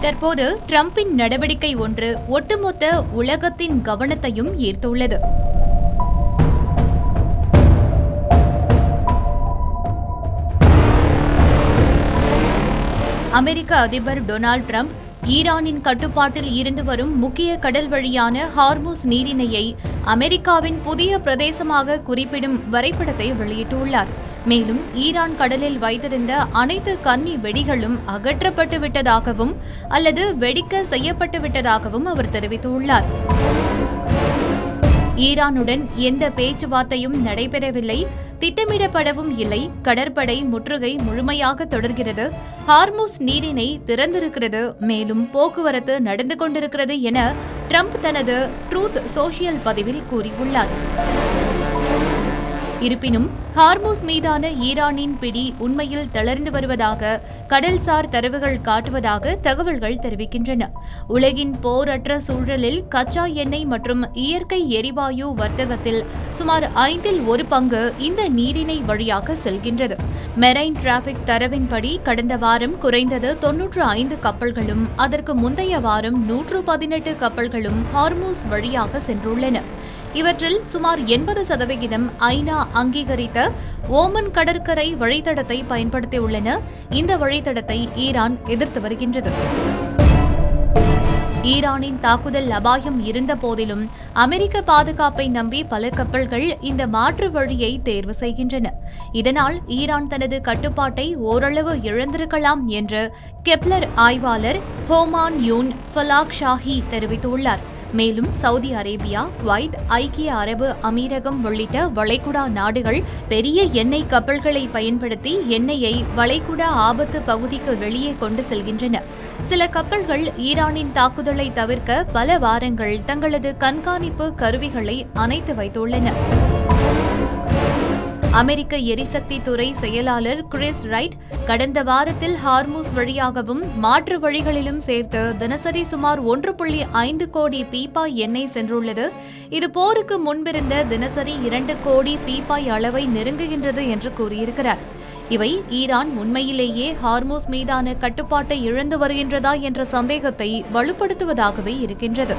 தற்போது டிரம்பின் நடவடிக்கை ஒன்று ஒட்டுமொத்த உலகத்தின் கவனத்தையும் ஈர்த்துள்ளது. அமெரிக்க அதிபர் டொனால்டு டிரம்ப் ஈரானின் கட்டுப்பாட்டில் இருந்து வரும் முக்கிய கடல் வழியான ஹார்முஸ் நீரிணையை அமெரிக்காவின் புதிய பிரதேசமாக குறிப்பிடும் வரைபடத்தை வெளியிட்டுள்ளார். மேலும் ஈரான் கடலில் வைத்திருந்த அனைத்து கன்னி வெடிகளும் அகற்றப்பட்டு விட்டதாகவும் அல்லது வெடிக்க செய்யப்பட்டு விட்டதாகவும் அவர் தெரிவித்துள்ளார். ஈரானுடன் எந்த பேச்சுவார்த்தையும் நடைபெறவில்லை, திட்டமிடப்படவும் இல்லை. கடற்படை முற்றுகை முழுமையாக தொடர்கிறது. ஹார்முஸ் நீரிணை திறந்திருக்கிறது. மேலும் போக்குவரத்து நடந்து கொண்டிருக்கிறது என ட்ரம்ப் தனது ட்ரூத் சோஷியல் பதிவில் கூறியுள்ளார். இருப்பினும் ஹார்முஸ் மீதான ஈரானின் பிடி உண்மையில் தளர்ந்து வருவதாக கடல்சார் தரவுகள் காட்டுவதாக தகவல்கள் தெரிவிக்கின்றன. உலகின் போரற்ற சூழலில் கச்சா எண்ணெய் மற்றும் இயற்கை எரிவாயு வர்த்தகத்தில் சுமார் 1/5 பங்கு இந்த நீரிணை வழியாக செல்கின்றது. மெரைன் டிராபிக் தரவின்படி கடந்த வாரம் குறைந்தது 95 கப்பல்களும் அதற்கு முந்தைய வாரம் 118 கப்பல்களும் ஹார்முஸ் வழியாக சென்றுள்ளன. இவற்றில் சுமார் 80% ஐநா அங்கீகரித்த ஓமன் கடற்கரை வழித்தடத்தை பயன்படுத்தியுள்ளன. இந்த வழித்தடத்தை ஈரான் எதிர்த்து வருகின்றது. ஈரானின் தாக்குதல் அபாயம் இருந்த போதிலும் அமெரிக்க பாதுகாப்பை நம்பி பல கப்பல்கள் இந்த மாற்று வழியை தேர்வு செய்கின்றன. இதனால் ஈரான் தனது கட்டுப்பாட்டை ஓரளவு இழந்திருக்கலாம் என்று கெப்லர் ஆய்வாளர் ஹோமான் யூன் ஃபலாக்ஷாஹி தெரிவித்துள்ளார். மேலும் சவுதி அரேபியா, குவைத், ஐக்கிய அரபு அமீரகம் உள்ளிட்ட வளைகுடா நாடுகள் பெரிய எண்ணெய் கப்பல்களை பயன்படுத்தி எண்ணெயை வளைகுடா ஆபத்து பகுதிக்கு வெளியே கொண்டு செல்கின்றன. சில கப்பல்கள் ஈரானின் தாக்குதலை தவிர்க்க பல வாரங்கள் தங்களது கண்காணிப்பு கருவிகளை அணைத்து வைத்துள்ளன. அமெரிக்க எரிசக்தி துறை செயலாளர் கிறிஸ் ரைட் கடந்த வாரத்தில் ஹார்முஸ் வழியாகவும் மாற்று வழிகளிலும் சேர்த்து தினசரி சுமார் 1.5 கோடி பீப்பாய் எண்ணெய் சென்றுள்ளது. இது போருக்கு முன்பிருந்த தினசரி 2 கோடி பீப்பாய் அளவை நெருங்குகின்றது என்று கூறியிருக்கிறார். இவை ஈரான் உண்மையிலேயே ஹார்முஸ் மீதான கட்டுப்பாட்டை இழந்து வருகின்றதா என்ற சந்தேகத்தை வலுப்படுத்துவதாகவே இருக்கின்றது.